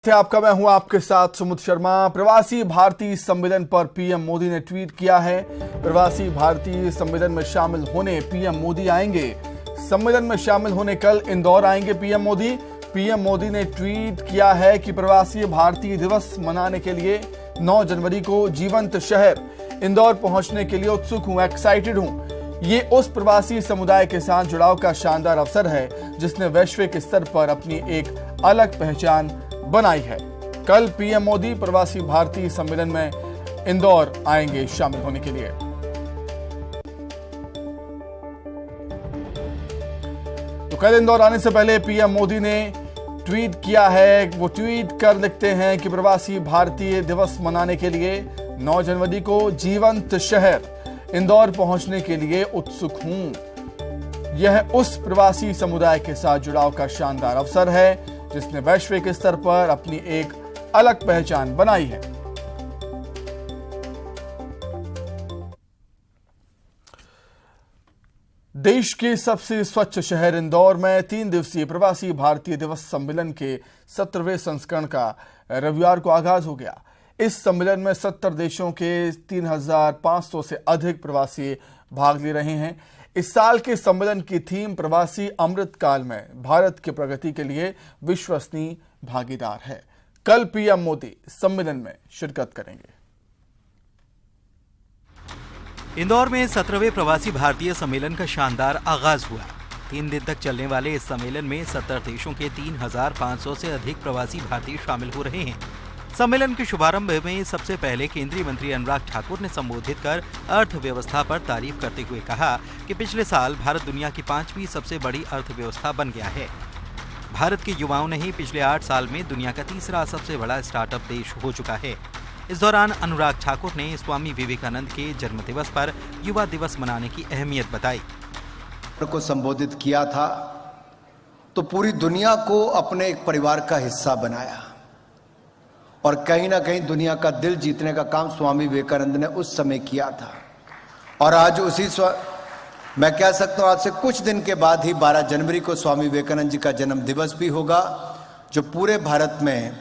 आपका मैं हूं आपके साथ सुमित शर्मा। प्रवासी भारतीय सम्मेलन पर पीएम मोदी ने ट्वीट किया है। प्रवासी भारतीय सम्मेलन में शामिल होने पीएम मोदी आएंगे। सम्मेलन में शामिल होने कल इंदौर आएंगे पीएम मोदी। पीएम मोदी ने ट्वीट किया है कि प्रवासी भारतीय दिवस मनाने के लिए 9 जनवरी को जीवंत शहर इंदौर पहुंचने के लिए उत्सुक हूं, एक्साइटेड हूं। ये उस प्रवासी समुदाय के साथ जुड़ाव का शानदार अवसर है जिसने वैश्विक स्तर पर अपनी एक अलग पहचान बनाई है। कल पीएम मोदी प्रवासी भारतीय सम्मेलन में इंदौर आएंगे शामिल होने के लिए। तो कल इंदौर आने से पहले पीएम मोदी ने ट्वीट किया है। वो ट्वीट कर लिखते हैं कि प्रवासी भारतीय दिवस मनाने के लिए 9 जनवरी को जीवंत शहर इंदौर पहुंचने के लिए उत्सुक हूं। यह उस प्रवासी समुदाय के साथ जुड़ाव का शानदार अवसर है जिसने वैश्विक स्तर पर अपनी एक अलग पहचान बनाई है। देश के सबसे स्वच्छ शहर इंदौर में 3 दिवसीय प्रवासी भारतीय दिवस सम्मेलन के 17वें संस्करण का रविवार को आगाज हो गया। इस सम्मेलन में 70 देशों के 3500 से अधिक प्रवासी भाग ले रहे हैं। इस साल के सम्मेलन की थीम प्रवासी अमृतकाल में भारत की प्रगति के लिए विश्वसनीय भागीदार है। कल पीएम मोदी सम्मेलन में शिरकत करेंगे। इंदौर में 17वें प्रवासी भारतीय सम्मेलन का शानदार आगाज हुआ। 3 दिन तक चलने वाले इस सम्मेलन में 70 देशों के 3500 से अधिक प्रवासी भारतीय शामिल हो रहे हैं। सम्मेलन के शुभारंभ में सबसे पहले केंद्रीय मंत्री अनुराग ठाकुर ने संबोधित कर अर्थव्यवस्था पर तारीफ करते हुए कहा कि पिछले साल भारत दुनिया की 5वीं सबसे बड़ी अर्थव्यवस्था बन गया है। भारत के युवाओं ने ही पिछले 8 साल में दुनिया का तीसरा सबसे बड़ा स्टार्टअप देश हो चुका है। इस दौरान अनुराग ठाकुर ने स्वामी विवेकानंद के जन्मदिवस पर युवा दिवस मनाने की अहमियत बताई। को संबोधित किया था तो पूरी दुनिया को अपने एक परिवार का हिस्सा बनाया और कहीं ना कहीं दुनिया का दिल जीतने का काम स्वामी विवेकानंद ने उस समय किया था। और आज मैं कह सकता हूं आज से कुछ दिन के बाद ही 12 जनवरी को स्वामी विवेकानंद जी का जन्म दिवस भी होगा, जो पूरे भारत में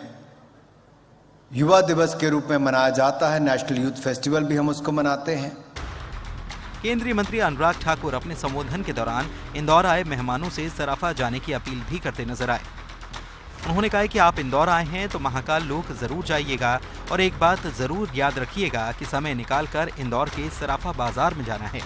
युवा दिवस के रूप में मनाया जाता है। नेशनल यूथ फेस्टिवल भी हम उसको मनाते हैं। केंद्रीय मंत्री अनुराग ठाकुर अपने संबोधन के दौरान इंदौर आए मेहमानों से सराफा जाने की अपील भी करते नजर आए। उन्होंने कहा कि आप इंदौर आए हैं तो महाकाल लोक जरूर जाइएगा और एक बात जरूर याद रखिएगा कि समय निकालकर इंदौर के सराफा बाजार में जाना है।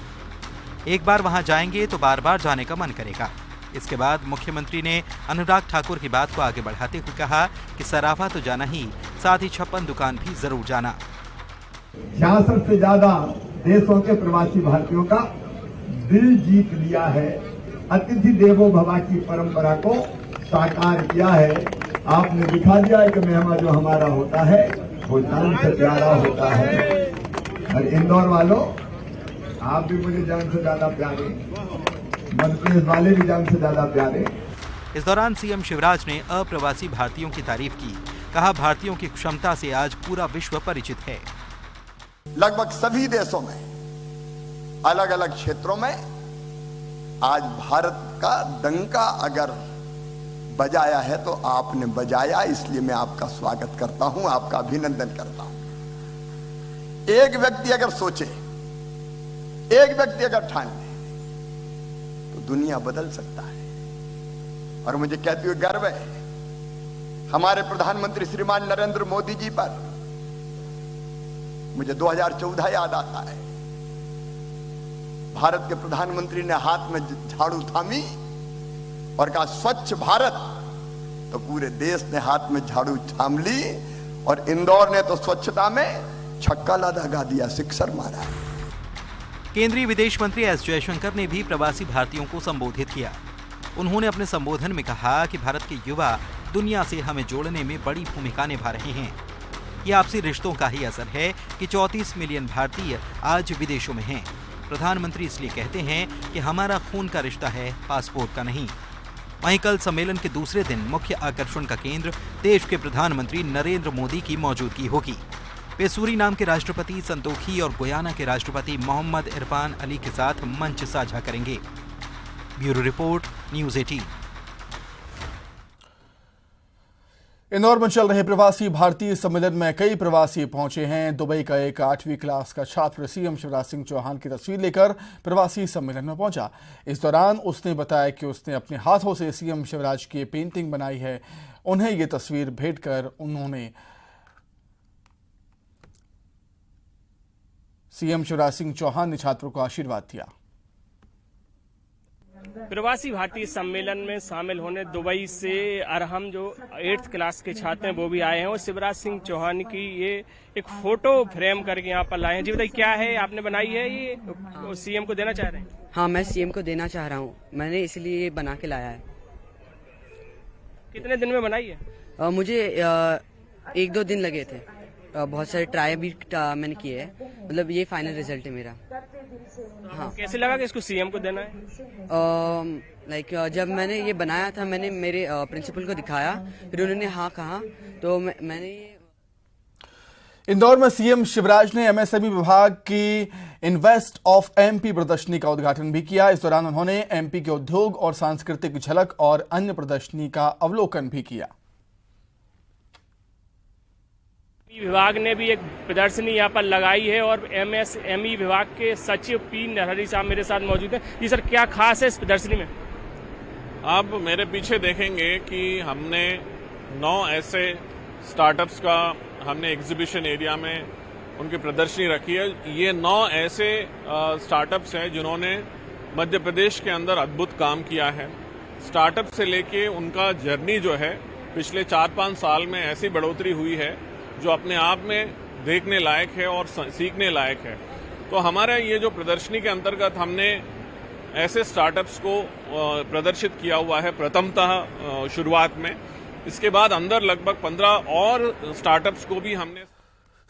एक बार वहां जाएंगे तो बार बार जाने का मन करेगा। इसके बाद मुख्यमंत्री ने अनुराग ठाकुर की बात को आगे बढ़ाते हुए कहा कि सराफा तो जाना ही, साथ ही 56 दुकान भी जरूर जाना। 66 से ज्यादा देशों के प्रवासी भारतीयों का दिल जीत लिया है। अतिथि देवो भव की परंपरा को साकार किया है। आपने दिखा दिया है कि मेहमान जो हमारा होता है वो जान से प्यारा होता है। और इंदौर वालों, आप भी मुझे जान से ज्यादा प्यारे, मध्य प्रदेश वाले भी जान से ज्यादा प्यारे। इस दौरान सीएम शिवराज ने अप्रवासी भारतीयों की तारीफ की। कहा, भारतीयों की क्षमता से आज पूरा विश्व परिचित है। लगभग सभी देशों में, अलग अलग क्षेत्रों में आज भारत का डंका अगर बजाया है तो आपने बजाया, इसलिए मैं आपका स्वागत करता हूं, आपका अभिनंदन करता हूं। एक व्यक्ति अगर सोचे, एक व्यक्ति अगर ठान ले तो दुनिया बदल सकता है। और मुझे कहते हुए गर्व है हमारे प्रधानमंत्री श्रीमान नरेंद्र मोदी जी पर। मुझे 2014 याद आता है। भारत के प्रधानमंत्री ने हाथ में झाड़ू थामी और कहा स्वच्छ भारत, तो पूरे देश ने हाथ में झाड़ू थाम ली और इंदौर ने तो स्वच्छता में छक्का लगा दिया, सिक्सर मारा। केंद्रीय विदेश मंत्री एस जयशंकर ने भी प्रवासी भारतीयों को संबोधित किया। उन्होंने अपने संबोधन में कहा कि भारत के युवा दुनिया से हमें जोड़ने में बड़ी भूमिका निभा रहे हैं। ये आपसी रिश्तों का ही असर है कि 34 मिलियन भारतीय आज विदेशों में हैं। प्रधानमंत्री इसलिए कहते हैं कि हमारा खून का रिश्ता है, पासपोर्ट का नहीं। वहीं कल सम्मेलन के दूसरे दिन मुख्य आकर्षण का केंद्र देश के प्रधानमंत्री नरेंद्र मोदी की मौजूदगी होगी। वे सूरीनाम के राष्ट्रपति संतोखी और गुयाना के राष्ट्रपति मोहम्मद इरफान अली के साथ मंच साझा करेंगे। Bureau report, news 18। इंदौर में चल रहे प्रवासी भारतीय सम्मेलन में कई प्रवासी पहुंचे हैं। दुबई का एक 8वीं क्लास का छात्र सीएम शिवराज सिंह चौहान की तस्वीर लेकर प्रवासी सम्मेलन में पहुंचा। इस दौरान उसने बताया कि उसने अपने हाथों से सीएम शिवराज की पेंटिंग बनाई है। उन्हें ये तस्वीर भेंट कर उन्होंने सीएम शिवराज सिंह चौहान ने छात्रों को आशीर्वाद दिया। प्रवासी भारतीय सम्मेलन में शामिल होने दुबई से अरहम जो 8th क्लास के छात्र हैं वो भी आए हैं और शिवराज सिंह चौहान की ये एक फोटो फ्रेम करके यहाँ पर लाए हैं। जी बताइए, क्या है आपने बनाई है ये, सीएम को देना चाह रहे हैं? हाँ, मैं सीएम को देना चाह रहा हूँ। मैंने इसलिए ये बना के लाया है। कितने दिन में बनाई है? मुझे 1-2 दिन लगे थे। बहुत सारे ट्राई भी मैंने किए हैं। मतलब ये फाइनल रिजल्ट है मेरा। हाँ। कैसे लगा कि इसको सीएम को देना है? जब मैंने ये बनाया था, मैंने मेरे प्रिंसिपल को दिखाया, फिर उन्होंने हाँ कहा, तो मैंने ये। इंदौर में सीएम शिवराज ने एमएसएमई विभाग की इन्वेस्ट ऑफ एमपी प्रदर्शनी का उद्घाटन भी किया। इस दौरान उन्होंने एमपी के उद्योग और सांस्कृतिक झलक और अन्य प्रदर्शनी का अवलोकन भी किया। विभाग ने भी एक प्रदर्शनी यहाँ पर लगाई है और एमएसएमई विभाग के सचिव पी नरहरी साहब मेरे साथ मौजूद हैं। जी सर, क्या खास है इस प्रदर्शनी में? आप मेरे पीछे देखेंगे कि हमने 9 ऐसे स्टार्टअप्स का हमने एग्जीबिशन एरिया में उनकी प्रदर्शनी रखी है। ये 9 ऐसे स्टार्टअप्स हैं जिन्होंने मध्य प्रदेश के अंदर अद्भुत काम किया है। स्टार्टअप से लेके उनका जर्नी जो है पिछले 4-5 साल में ऐसी बढ़ोतरी हुई है जो अपने आप में देखने लायक है और सीखने लायक है। तो हमारा ये जो प्रदर्शनी के अंतर्गत हमने ऐसे स्टार्टअप्स को प्रदर्शित किया हुआ है प्रथमतः शुरुआत में। इसके बाद अंदर लगभग 15 और स्टार्टअप्स को भी हमने।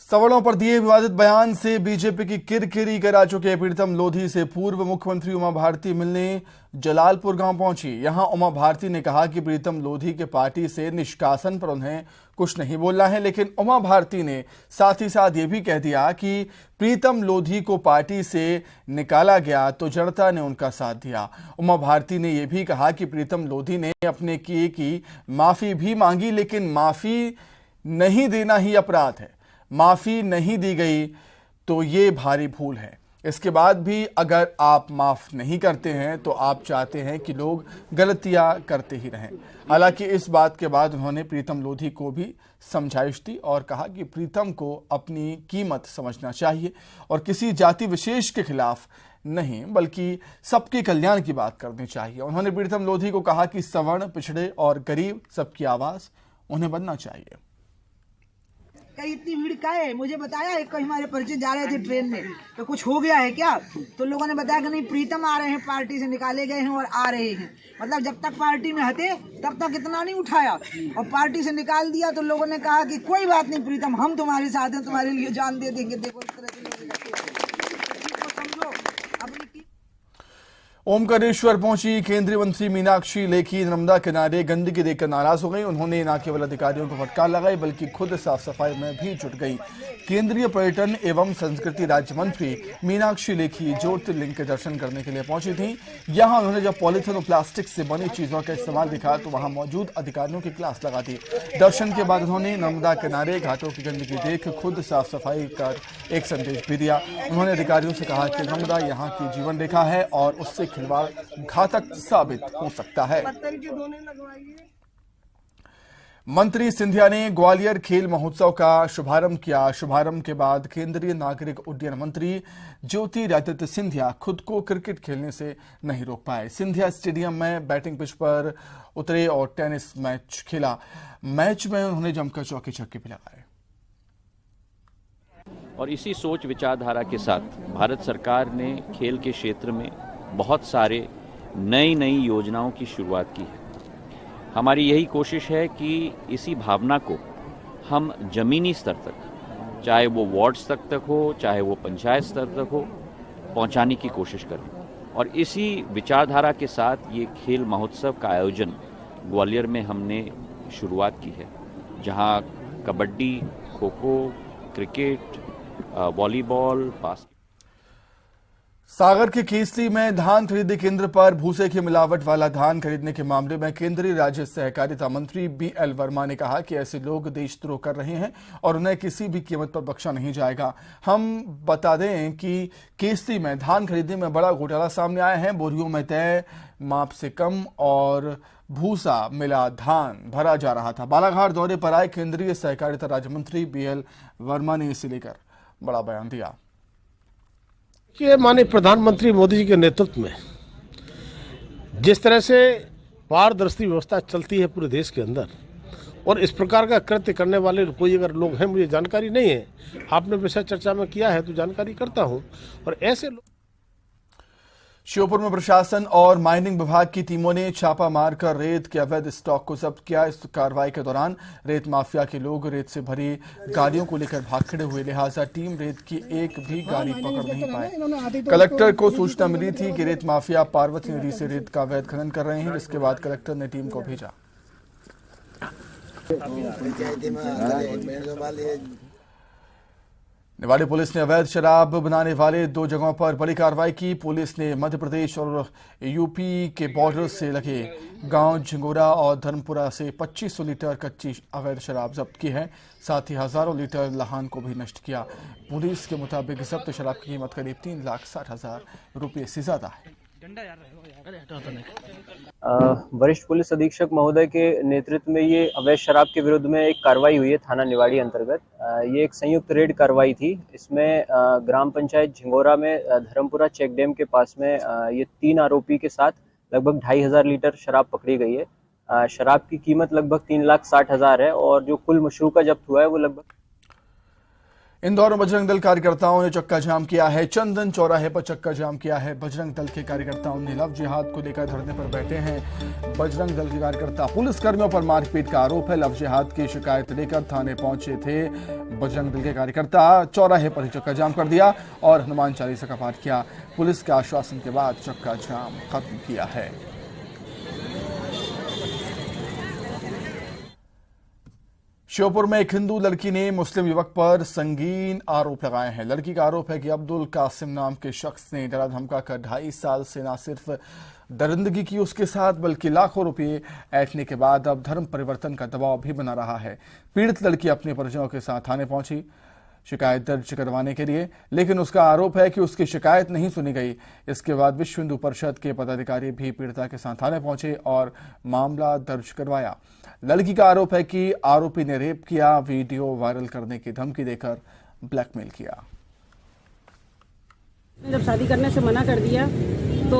सवर्णों पर दिए विवादित बयान से बीजेपी की किरकिरी करा चुके प्रीतम लोधी से पूर्व मुख्यमंत्री उमा भारती मिलने जलालपुर गांव पहुंची। यहां उमा भारती ने कहा कि प्रीतम लोधी के पार्टी से निष्कासन पर उन्हें कुछ नहीं बोलना है, लेकिन उमा भारती ने साथ ही साथ ये भी कह दिया कि प्रीतम लोधी को पार्टी से निकाला गया तो जनता ने उनका साथ दिया। उमा भारती ने यह भी कहा कि प्रीतम लोधी ने अपने किए की माफी भी मांगी, लेकिन माफी नहीं देना ही अपराध है। माफी नहीं दी गई तो ये भारी भूल है। इसके बाद भी अगर आप माफ नहीं करते हैं तो आप चाहते हैं कि लोग गलतियां करते ही रहें। हालांकि इस बात के बाद उन्होंने प्रीतम लोधी को भी समझाइश दी और कहा कि प्रीतम को अपनी कीमत समझना चाहिए और किसी जाति विशेष के खिलाफ नहीं बल्कि सबके कल्याण की बात करनी चाहिए। उन्होंने प्रीतम लोधी को कहा कि सवर्ण, पिछड़े और गरीब सबकी आवाज उन्हें बनना चाहिए। कई इतनी भीड़ का है, मुझे बताया एक कहीं हमारे परिचित जा रहे थे ट्रेन में, तो कुछ हो गया है क्या? तो लोगों ने बताया कि नहीं, प्रीतम आ रहे हैं, पार्टी से निकाले गए हैं और आ रहे हैं। मतलब जब तक पार्टी में हटे तब तक इतना नहीं उठाया और पार्टी से निकाल दिया तो लोगों ने कहा कि कोई बात नहीं प्रीतम, हम तुम्हारे साथ हैं, तुम्हारे लिए जान दे देंगे। देखो इस तरह से समझो अपनी। ओमकारेश्वर पहुंची केंद्रीय मंत्री मीनाक्षी लेखी नर्मदा किनारे गंदगी देखकर नाराज हो गई। उन्होंने न केवल अधिकारियों को फटकार लगाई बल्कि खुद साफ सफाई में भी जुट गई। केंद्रीय पर्यटन एवं संस्कृति राज्य मंत्री मीनाक्षी लेखी ज्योतिर्लिंग के दर्शन करने के लिए पहुंची थी। यहां उन्होंने जब पॉलीथिन और प्लास्टिक से बनी चीजों का इस्तेमाल दिखा तो वहां मौजूद अधिकारियों की क्लास लगा दी। दर्शन के बाद उन्होंने नर्मदा किनारे घाटों की गंदगी देख खुद साफ सफाई कर एक संदेश भी दिया। उन्होंने अधिकारियों से कहा कि नर्मदा यहाँ की जीवन रेखा है और उससे खिलवाड़ घातक साबित हो सकता है। मंत्री सिंधिया ने ग्वालियर खेल महोत्सव का शुभारंभ किया। शुभारंभ के बाद केंद्रीय नागरिक उड्डयन मंत्री ज्योतिरादित्य सिंधिया खुद को क्रिकेट खेलने से नहीं रोक पाए। सिंधिया स्टेडियम में बैटिंग पिच पर उतरे और टेनिस मैच खेला। मैच में उन्होंने जमकर चौके छक्के भी लगाए। और इसी सोच विचारधारा के साथ भारत सरकार ने खेल के क्षेत्र में बहुत सारे नई योजनाओं की शुरुआत की है। हमारी यही कोशिश है कि इसी भावना को हम जमीनी स्तर तक, चाहे वो वार्ड स्तर तक हो, चाहे वो पंचायत स्तर तक हो, पहुंचाने की कोशिश करें। और इसी विचारधारा के साथ ये खेल महोत्सव का आयोजन ग्वालियर में हमने शुरुआत की है, जहां kabaddi, kho kho, cricket, volleyball, basket. सागर के केसली में धान खरीदी केंद्र पर भूसे की मिलावट वाला धान खरीदने के मामले में केंद्रीय राज्य सहकारिता मंत्री BL वर्मा ने कहा कि ऐसे लोग देशद्रोह कर रहे हैं और उन्हें किसी भी कीमत पर बख्शा नहीं जाएगा। हम बता दें कि केसली में धान खरीदने में बड़ा घोटाला सामने आया है। बोरियों में तय माप से कम और भूसा मिला धान भरा जा रहा था। बालाघाट दौरे पर आए केंद्रीय सहकारिता राज्य मंत्री BL वर्मा ने इसे लेकर बड़ा बयान दिया कि माननीय प्रधानमंत्री मोदी जी के नेतृत्व में जिस तरह से पारदर्शी व्यवस्था चलती है पूरे देश के अंदर, और इस प्रकार का कृत्य करने वाले कोई अगर लोग हैं, मुझे जानकारी नहीं है, आपने विषय चर्चा में किया है तो जानकारी करता हूं। और ऐसे लोग श्योपुर में प्रशासन और माइनिंग विभाग की टीमों ने छापा मारकर रेत के अवैध स्टॉक को जब्त किया। इस कार्रवाई के दौरान रेत माफिया के लोग रेत से भरी गाड़ियों को लेकर भाग खड़े हुए, लिहाजा टीम रेत की एक भी गाड़ी पकड़ नहीं पाए। कलेक्टर को सूचना मिली थी कि रेत माफिया पार्वती नदी से रेत का अवैध खनन कर रहे हैं, जिसके बाद कलेक्टर ने टीम को भेजा। निवाड़ी पुलिस ने अवैध शराब बनाने वाले 2 जगहों पर बड़ी कार्रवाई की। पुलिस ने मध्य प्रदेश और यूपी के बॉर्डर से लगे गांव झिंगोरा और धर्मपुरा से 2500 लीटर कच्ची अवैध शराब जब्त की है। साथ ही हजारों लीटर लहान को भी नष्ट किया। पुलिस के मुताबिक जब्त शराब की कीमत करीब 3,60,000 रुपये से ज्यादा है। वरिष्ठ पुलिस अधीक्षक महोदय के नेतृत्व में ये अवैध शराब के विरुद्ध में एक कार्रवाई हुई है थाना निवाड़ी अंतर्गत। ये एक संयुक्त रेड कार्रवाई थी। इसमें ग्राम पंचायत झिंगोरा में धर्मपुरा चेक डैम के पास में ये 3 आरोपी के साथ लगभग 2,500 लीटर शराब पकड़ी गई है। शराब की कीमत लगभग 3,60,000 है और जो कुल मशरूका जब्त हुआ है वो लगभग। इंदौर में बजरंग दल कार्यकर्ताओं ने चक्का जाम किया है। चंदन चौराहे पर चक्का जाम किया है। बजरंग दल के कार्यकर्ताओं ने लव जिहाद को लेकर धरने पर बैठे हैं। बजरंग दल के कार्यकर्ता पुलिस कर्मियों पर मारपीट का आरोप है। लव जिहाद की शिकायत लेकर थाने पहुंचे थे। बजरंग दल के कार्यकर्ता चौराहे पर ही चक्का जाम कर दिया और हनुमान चालीसा का पाठ किया। पुलिस के आश्वासन के बाद चक्का जाम खत्म किया है। श्योपुर में एक हिंदू लड़की ने मुस्लिम युवक पर संगीन आरोप लगाए हैं। लड़की का आरोप है कि अब्दुल कासिम नाम के शख्स ने डरा धमका कर 2.5 साल से न सिर्फ दरिंदगी की उसके साथ बल्कि लाखों रुपए ऐंठने के बाद अब धर्म परिवर्तन का दबाव भी बना रहा है। पीड़ित लड़की अपने परिजनों के साथ थाने पहुंची शिकायत दर्ज करवाने के लिए, लेकिन उसका आरोप है कि उसकी शिकायत नहीं सुनी गई। इसके बाद विश्व हिंदू परिषद के पदाधिकारी भी पीड़िता के साथ थाने पहुंचे और मामला दर्ज करवाया। लड़की का आरोप है कि आरोपी ने रेप किया, वीडियो वायरल करने की धमकी देकर ब्लैकमेल किया। जब शादी करने से मना कर दिया तो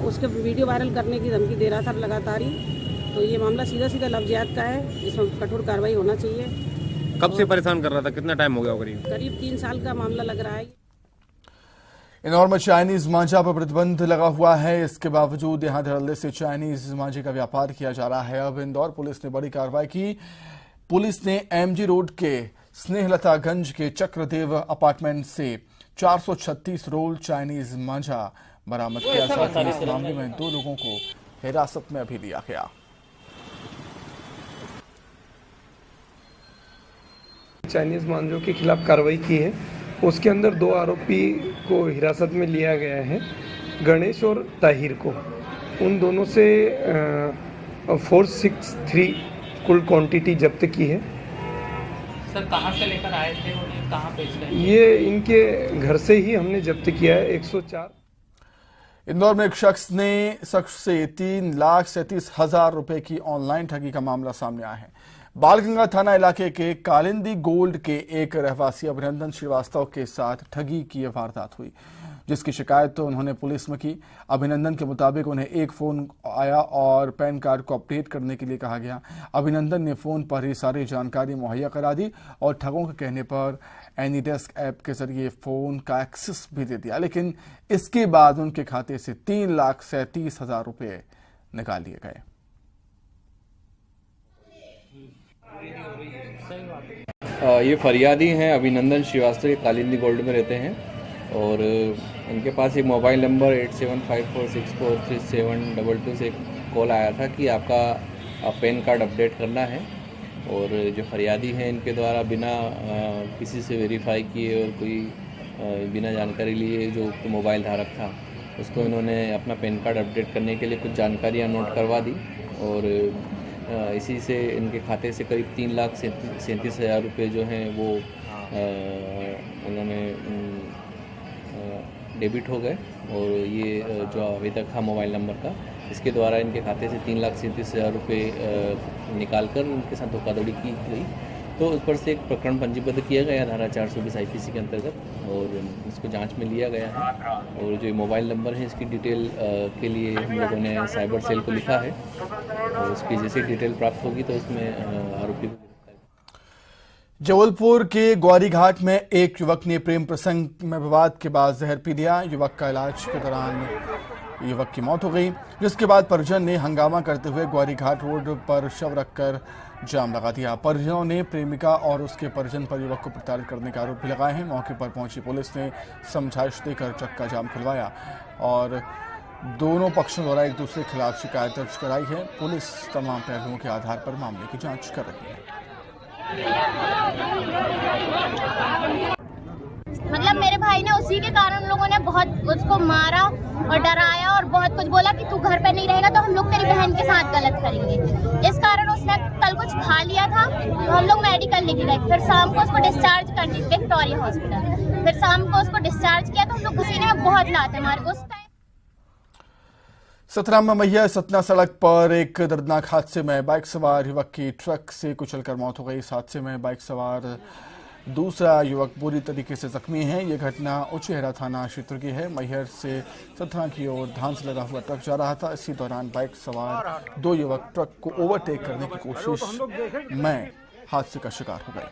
उसके वीडियो वायरल करने की धमकी दे रहा था लगातार ही। तो ये मामला सीधा सीधा लव जिहाद का है, इसमें कठोर कार्रवाई होना चाहिए। कब से परेशान कर रहा था? कितना टाइम हो गया? करीब 3 साल का मामला लग रहा है। इंदौर में चाइनीज मांझा पर प्रतिबंध लगा हुआ है। इसके बावजूद यहां धड़ल्ले से चाइनीज मांझे का व्यापार किया जा रहा है। अब इंदौर पुलिस ने बड़ी कार्रवाई की। पुलिस ने MG रोड के स्नेहलतागंज के चक्रदेव अपार्टमेंट से 436 रोल चाइनीज मांझा बरामद किया। साथ ही इस मामले में 2 लोगों को हिरासत में अभी लिया गया। चाइनीज मांझों के खिलाफ कार्रवाई की है। उसके अंदर 2 आरोपी को हिरासत में लिया गया है, गणेश और ताहिर को। उन दोनों से 463 कुल क्वांटिटी जब्त की है। सर कहां से लेकर आए थे और ये कहां बेच रहे हैं? ये इनके घर से ही हमने जब्त किया है। 104। इंदौर में एक शख्स से 3,37,000 रुपए की ऑनलाइन ठगी का मामला सामने आया है। बालगंगा थाना इलाके के कालिंदी गोल्ड के एक रहवासी अभिनंदन श्रीवास्तव के साथ ठगी की वारदात हुई, जिसकी शिकायत तो उन्होंने पुलिस में की। अभिनंदन के मुताबिक उन्हें एक फोन आया और पैन कार्ड को अपडेट करने के लिए कहा गया। अभिनंदन ने फोन पर ही सारी जानकारी मुहैया करा दी और ठगों के कहने पर एनीडेस्क ऐप के जरिए फोन का एक्सेस भी दे दिया, लेकिन इसके बाद उनके खाते से 3,37,000 रुपये निकाल लिए गए। ये फरियादी हैं अभिनंदन श्रीवास्तव, कालिंदी गोल्ड में रहते हैं और उनके पास एक मोबाइल नंबर 8754643722 से कॉल आया था कि आपका पैन कार्ड अपडेट करना है। और जो फरियादी हैं इनके द्वारा बिना किसी से वेरीफाई किए और कोई बिना जानकारी लिए जो मोबाइल धारक था उसको इन्होंने अपना पैन कार्ड अपडेट करने के लिए कुछ जानकारियाँ नोट करवा दी और इसी से इनके खाते से करीब 3,37,000 रुपये जो हैं वो उन्होंने डेबिट हो गए। और ये जो अभी तक था मोबाइल नंबर का, इसके द्वारा इनके खाते से 3,37,000 रुपये निकाल कर उनके साथ धोखाधड़ी की गई। तो उस पर से एक प्रकरण पंजीबद्ध किया गया धारा 420 IPC के अंतर्गत और इसको जांच में लिया गया है। और जो मोबाइल नंबर है इसकी डिटेल के लिए हम लोगों ने साइबर सेल को लिखा है और उसकी जैसे डिटेल प्राप्त होगी तो उसमें आरोपी को। जबलपुर के ग्वारी घाट में एक युवक ने प्रेम प्रसंग में विवाद के बाद जहर पी लिया। युवक का इलाज के दौरान युवक की मौत हो गई, जिसके बाद परिजन ने हंगामा करते हुए ग्वारी घाट रोड पर शव रखकर जाम लगा दिया। परिजनों ने प्रेमिका और उसके परिजन पर युवक को प्रताड़ित करने का आरोप भी लगाए हैं। मौके पर पहुंची पुलिस ने समझाइश देकर चक्का जाम खुलवाया और दोनों पक्षों द्वारा एक दूसरे के खिलाफ शिकायत दर्ज कराई है। पुलिस तमाम पहलुओं के आधार पर मामले की जांच कर रही है। मतलब मेरे भाई ने उसी के कारण लोगों ने बहुत उसको मारा और डराया और बहुत कुछ बोला कि तू घर पे नहीं रहेगा तो हम लोग तेरी बहन के साथ गलत करेंगे। इस कारण उसने कल कुछ खा लिया था तो हम लोग मेडिकल लेके गए। फिर शाम को उसको डिस्चार्ज कर दी विक्टोरिया हॉस्पिटल। फिर शाम को उसको डिस्चार्ज किया तो हम लोग घसीने में बहुत लाते हमारे को। सतना में मैया सतना सड़क पर एक दर्दनाक हादसे में बाइक सवार युवक की ट्रक से कुचलकर मौत हो गई। इस हादसे में बाइक सवार दूसरा युवक बुरी तरीके से जख्मी है। यह घटना उचेहरा थाना क्षेत्र की है। मैहर से सतना की ओर धान से लगा हुआ ट्रक जा रहा था। इसी दौरान बाइक सवार दो युवक ट्रक को ओवरटेक करने की कोशिश में हादसे का शिकार हो गए।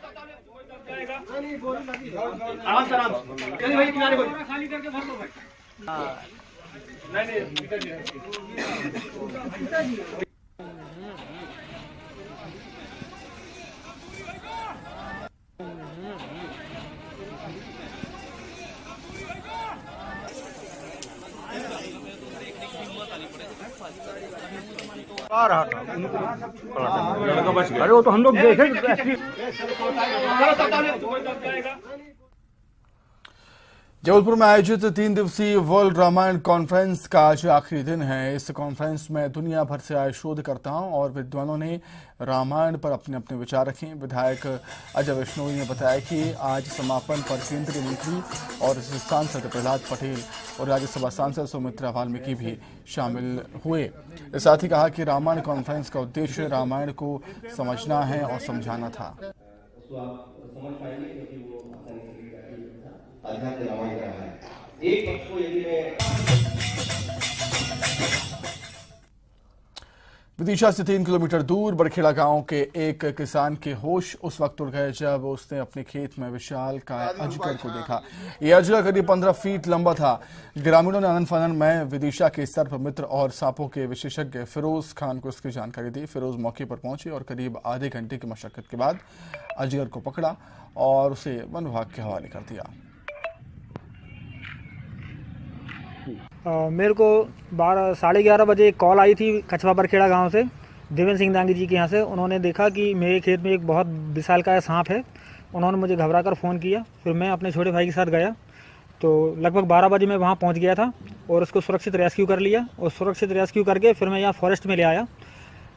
आ रहा था लड़का बच गया। अरे वो तो हम लोग देखे। जबलपुर में आयोजित 3 दिवसीय वर्ल्ड रामायण कॉन्फ्रेंस का आज आखिरी दिन है। इस कॉन्फ्रेंस में दुनिया भर से आए शोधकर्ताओं और विद्वानों ने रामायण पर अपने अपने विचार रखे। विधायक अजय वैष्णोई ने बताया कि आज समापन पर केंद्रीय मंत्री और सांसद प्रहलाद पटेल और राज्यसभा सांसद सुमित्रा वाल्मीकि भी शामिल हुए। साथ ही कहा कि रामायण कॉन्फ्रेंस का उद्देश्य रामायण को समझना है और समझाना था। एक पक्ष को यदि विदिशा से 3 किलोमीटर दूर बरखेड़ा गांव के एक किसान के होश उस वक्त उड़ गए जब उसने अपने खेत में विशाल काय अजगर को देखा। यह अजगर करीब 15 फीट लंबा था। ग्रामीणों ने आनंद फानन में विदिशा के सर्प मित्र और सांपों के विशेषज्ञ फिरोज खान को इसकी जानकारी दी। फिरोज मौके पर पहुंचे और करीब आधे घंटे की मशक्कत के बाद अजगर को पकड़ा और उसे वन विभाग के हवाले कर दिया। मेरे को 11:30 बजे एक कॉल आई थी कछवा बरखेड़ा गांव से, देवेंद्र सिंह दांगी जी के यहाँ से। उन्होंने देखा कि मेरे खेत में एक बहुत विशालकाय सांप है। उन्होंने मुझे घबरा कर फ़ोन किया। फिर मैं अपने छोटे भाई के साथ गया तो लगभग 12 बजे मैं वहाँ पहुँच गया था और उसको सुरक्षित रेस्क्यू कर लिया। और सुरक्षित रेस्क्यू करके फिर मैं यहाँ फॉरेस्ट में ले आया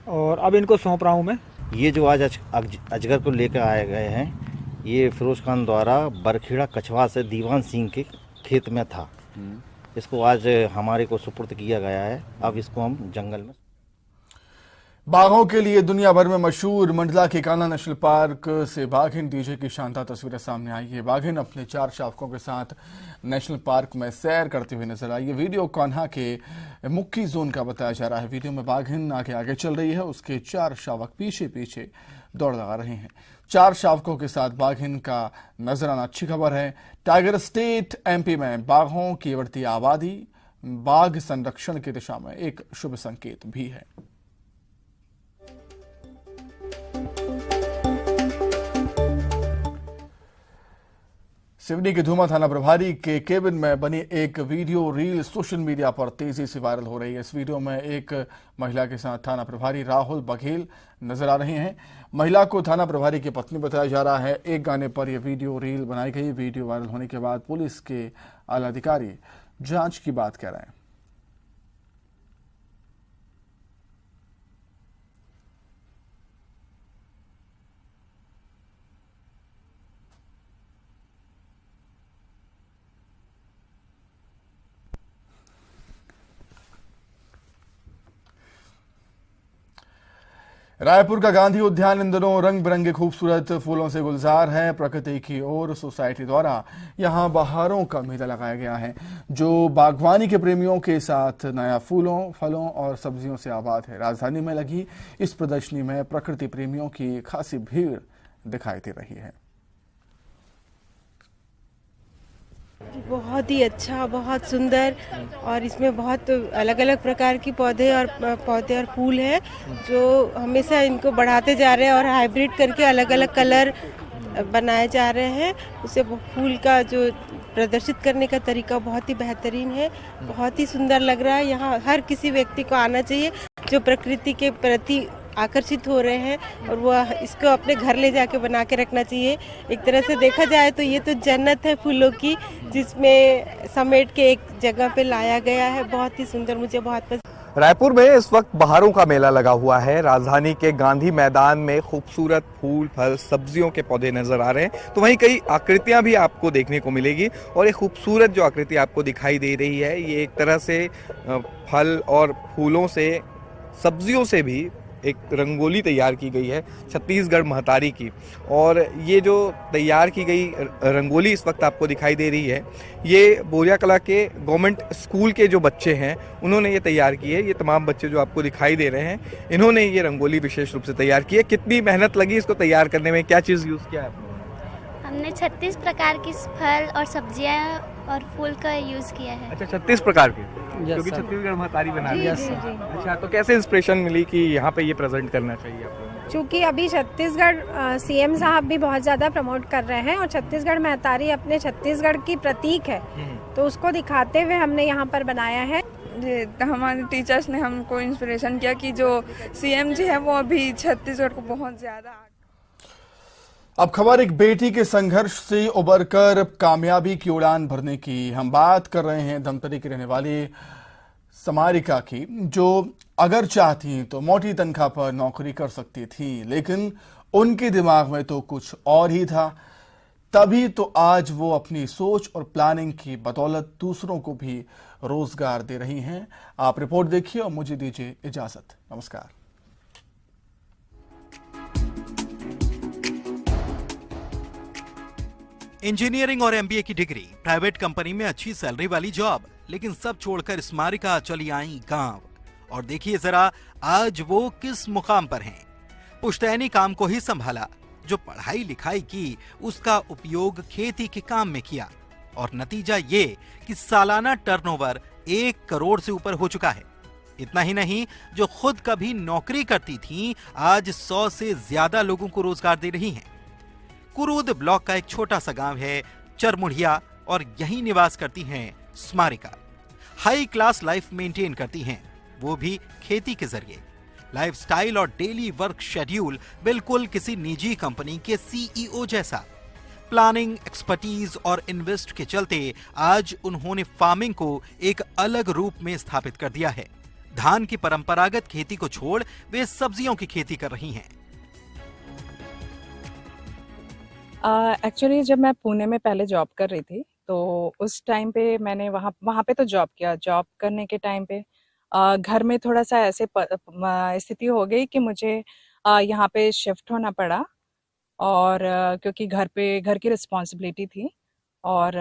और अब इनको सौंप रहा हूँ मैं। ये जो आज अजगर को लेकर आए गए हैं, ये फिरोज खान द्वारा बरखेड़ा कछवा से दीवान सिंह के खेत में था। इसको आज हमारे को सुपुर्द किया गया है। अब इसको हम जंगल में। बाघों के लिए दुनिया भर में मशहूर मंडला के कान्हा नेशनल पार्क से बाघिन डीजे की शानदार तस्वीरें सामने आई है। बाघिन अपने 4 शावकों के साथ नेशनल पार्क में सैर करते हुए नजर आई। ये वीडियो कान्हा के मुक्की जोन का बताया जा रहा है। वीडियो में बाघिन आगे आगे चल रही है, उसके 4 शावक पीछे पीछे दौड़ लगा रहे हैं। 4 शावकों के साथ बाघिन का नजर आना अच्छी खबर है। टाइगर स्टेट MP में बाघों की बढ़ती आबादी बाघ संरक्षण की दिशा में एक शुभ संकेत भी है। सिवनी के धूमा थाना प्रभारी के केबिन में बनी एक वीडियो रील सोशल मीडिया पर तेजी से वायरल हो रही है। इस वीडियो में एक महिला के साथ थाना प्रभारी राहुल बघेल नजर आ रहे हैं। महिला को थाना प्रभारी की पत्नी बताया जा रहा है। एक गाने पर यह वीडियो रील बनाई गई। वीडियो वायरल होने के बाद पुलिस के आला अधिकारी जांच की बात कह रहे हैं। रायपुर का गांधी उद्यान इन दिनों रंग बिरंगे खूबसूरत फूलों से गुलजार है। प्रकृति की ओर सोसाइटी द्वारा यहां बहारों का मेला लगाया गया है, जो बागवानी के प्रेमियों के साथ नया फूलों, फलों और सब्जियों से आबाद है। राजधानी में लगी इस प्रदर्शनी में प्रकृति प्रेमियों की खासी भीड़ दिखाई दे रही है। बहुत ही अच्छा, बहुत सुंदर, और इसमें बहुत अलग अलग प्रकार की पौधे और फूल हैं जो हमेशा इनको बढ़ाते जा रहे हैं और हाइब्रिड करके अलग अलग कलर बनाए जा रहे हैं। उससे फूल का जो प्रदर्शित करने का तरीका बहुत ही बेहतरीन है, बहुत ही सुंदर लग रहा है। यहाँ हर किसी व्यक्ति को आना चाहिए जो प्रकृति के प्रति आकर्षित हो रहे हैं, और वह इसको अपने घर ले जाके बना के रखना चाहिए। एक तरह से देखा जाए तो ये तो जन्नत है फूलों की, जिसमें समेट के एक जगह पे लाया गया है। बहुत ही सुंदर, मुझे बहुत पसंद। रायपुर में इस वक्त बहारों का मेला लगा हुआ है। राजधानी के गांधी मैदान में खूबसूरत फूल, फल, सब्जियों के पौधे नजर आ रहे हैं, तो वहीं कई आकृतियां भी आपको देखने को मिलेगी। और ये खूबसूरत जो आकृति आपको दिखाई दे रही है, ये एक तरह से फल और फूलों से, सब्जियों से भी एक रंगोली तैयार की गई है छत्तीसगढ़ महतारी की। और ये जो तैयार की गई रंगोली इस वक्त आपको दिखाई दे रही है, ये बोरिया कला के गवर्नमेंट स्कूल के जो बच्चे हैं उन्होंने ये तैयार की है। ये तमाम बच्चे जो आपको दिखाई दे रहे हैं, इन्होंने ये रंगोली विशेष रूप से तैयार की है। कितनी मेहनत लगी इसको तैयार करने में, क्या चीज़ यूज़ किया है आपने? हमने 36 प्रकार की फल और सब्जियां और फूल का यूज़ किया है। अच्छा, 36 प्रकार के, क्योंकि छत्तीसगढ़ महतारी बना रही है। अच्छा, तो कैसे इंस्पिरेशन मिली कि यहाँ पे ये प्रेजेंट करना चाहिए आपको? क्योंकि अभी छत्तीसगढ़ सीएम साहब भी बहुत ज़्यादा प्रमोट कर रहे हैं, और छत्तीसगढ़ महतारी अपने छत्तीसगढ़ की प्रतीक है, तो उसको दिखाते हुए हमने यहाँ पर बनाया है। हमारे टीचर्स ने हमको इंस्पिरेशन किया कि जो सीएम जी है वो अभी छत्तीसगढ़ को बहुत ज़्यादा। अब खबर एक बेटी के संघर्ष से उबरकर कामयाबी की उड़ान भरने की। हम बात कर रहे हैं धमतरी की रहने वाली समारिका की, जो अगर चाहती तो मोटी तनख्वाह पर नौकरी कर सकती थी, लेकिन उनके दिमाग में तो कुछ और ही था। तभी तो आज वो अपनी सोच और प्लानिंग की बदौलत दूसरों को भी रोजगार दे रही हैं। आप रिपोर्ट देखिए और मुझे दीजिए इजाजत। नमस्कार। इंजीनियरिंग और एमबीए की डिग्री, प्राइवेट कंपनी में अच्छी सैलरी वाली जॉब, लेकिन सब छोड़कर स्मारिका चली आई गांव। और देखिए जरा आज वो किस मुकाम पर हैं। पुश्तैनी काम को ही संभाला, जो पढ़ाई लिखाई की उसका उपयोग खेती के काम में किया, और नतीजा ये कि सालाना टर्नओवर 1 करोड़ से ऊपर हो चुका है। इतना ही नहीं, जो खुद कभी नौकरी करती थी आज 100 से ज्यादा लोगों को रोजगार दे रही हैं। कुरूद ब्लॉक का एक छोटा सा गांव है चरमुढ़िया, और यहीं निवास करती हैं स्मारिका। हाई क्लास लाइफ मेंटेन करती हैं, वो भी खेती के जरिए। लाइफस्टाइल और डेली वर्क शेड्यूल बिल्कुल किसी निजी कंपनी के सीईओ जैसा। प्लानिंग, एक्सपर्टीज और इन्वेस्ट के चलते आज उन्होंने फार्मिंग को एक अलग रूप में स्थापित कर दिया है। धान की परंपरागत खेती को छोड़ वे सब्जियों की खेती कर रही हैं। एक्चुअली जब मैं पुणे में पहले जॉब कर रही थी, तो उस टाइम पे मैंने वहाँ पे तो जॉब किया। जॉब करने के टाइम पे घर में थोड़ा सा ऐसे स्थिति हो गई कि मुझे यहाँ पे शिफ्ट होना पड़ा, और क्योंकि घर की रिस्पॉन्सिबिलिटी थी, और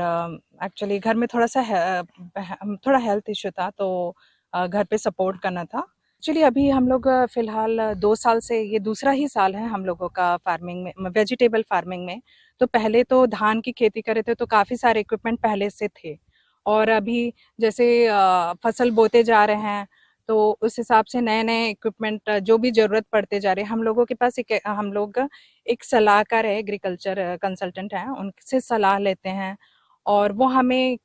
एक्चुअली घर में थोड़ा हेल्थ इशू था, तो घर पे सपोर्ट करना था। एक्चुअली अभी हम लोग फिलहाल 2 साल से, ये दूसरा ही साल है हम लोगों का फार्मिंग में, वेजिटेबल फार्मिंग में। तो पहले तो धान की खेती करे थे, तो काफ़ी सारे इक्विपमेंट पहले से थे, और अभी जैसे फसल बोते जा रहे हैं, तो उस हिसाब से नए नए इक्विपमेंट जो भी जरूरत पड़ते जा रहे हैं, हम लोगों के पास हम लोग एक सलाहकार है, एग्रीकल्चर कंसल्टेंट हैं, उनसे सलाह लेते हैं और वो हमें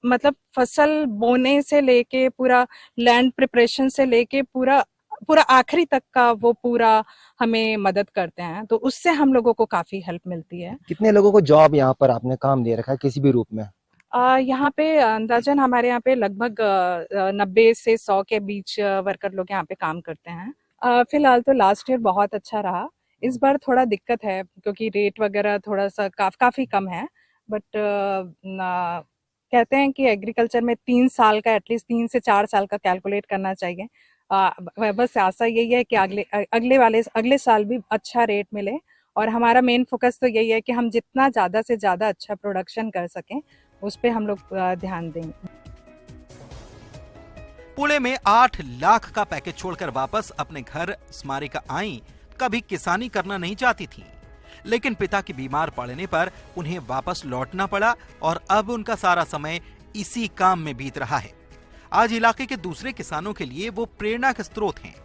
मतलब फसल बोने से लेके पूरा लैंड प्रिपरेशन से लेके पूरा आखिरी तक का वो पूरा हमें मदद करते हैं। तो उससे हम लोगों को काफी हेल्प मिलती है। कितने लोगों को जॉब यहाँ पर आपने काम दे रखा है किसी भी रूप में? यहाँ पे अंदाजन हमारे यहाँ पे लगभग 90 से 100 के बीच वर्कर लोग यहाँ पे काम करते हैं। फिलहाल तो लास्ट ईयर बहुत अच्छा रहा, इस बार थोड़ा दिक्कत है क्योंकि रेट वगैरह थोड़ा सा काफी कम है। बट कहते हैं कि एग्रीकल्चर में 3 साल का एटलीस्ट 3 से 4 साल का कैलकुलेट करना चाहिए। बस आशा यही है कि अगले साल भी अच्छा रेट मिले और हमारा मेन फोकस तो यही है कि हम जितना ज़्यादा से ज़्यादा अच्छा प्रोडक्शन कर सकें उस पे हम लोग ध्यान देंगे। पुणे में 8 लाख का पैकेज छोड़कर वापस अपने घर स्मारिका आई। कभी किसानी करना नहीं चाहती थी, लेकिन पिता के बीमार पड़ने पर उन्हें वापस लौटना पड़ा और अब उनका सारा समय इसी काम में बीत रहा है। आज इलाके के दूसरे किसानों के लिए वो प्रेरणा के स्रोत हैं।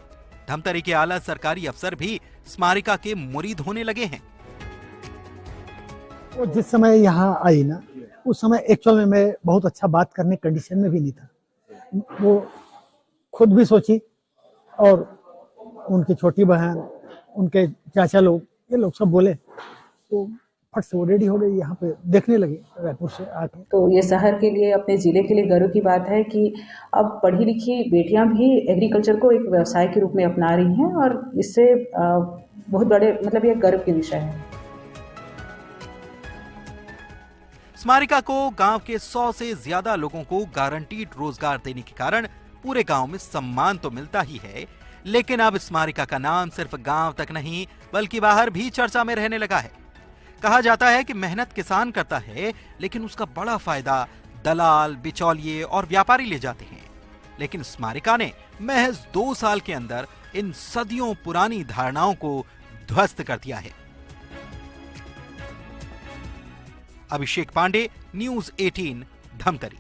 धमतरी के आला सरकारी अफसर भी स्मारिका के मुरीद होने लगे हैं। वो जिस समय यहाँ आई ना, उस समय एक्चुअल में मैं बहुत अच्छा बात करने कंडीशन में भी नहीं था। वो खुद भी सोची और उनकी छोटी बहन, उनके चाचा लोग, ये लोग सब बोले तो फट से वो रेडी हो गई, यहाँ पे देखने लगी रायपुर से आके। तो ये शहर के लिए, अपने जिले के लिए गर्व की बात है कि अब पढ़ी लिखी बेटियां भी एग्रीकल्चर को एक व्यवसाय के रूप में अपना रही हैं और इससे बहुत बड़े मतलब ये गर्व के विषय है। स्मारिका को गांव के 100 से ज्यादा लोगों को गारंटीड रोजगार देने के कारण पूरे गांव में सम्मान तो मिलता ही है, लेकिन अब स्मारिका का नाम सिर्फ गांव तक नहीं बल्कि बाहर भी चर्चा में रहने लगा है। कहा जाता है कि मेहनत किसान करता है, लेकिन उसका बड़ा फायदा दलाल, बिचौलिए और व्यापारी ले जाते हैं। लेकिन स्मारिका ने महज 2 साल के अंदर इन सदियों पुरानी धारणाओं को ध्वस्त कर दिया है। अभिषेक पांडे, न्यूज़ 18, धमतरी।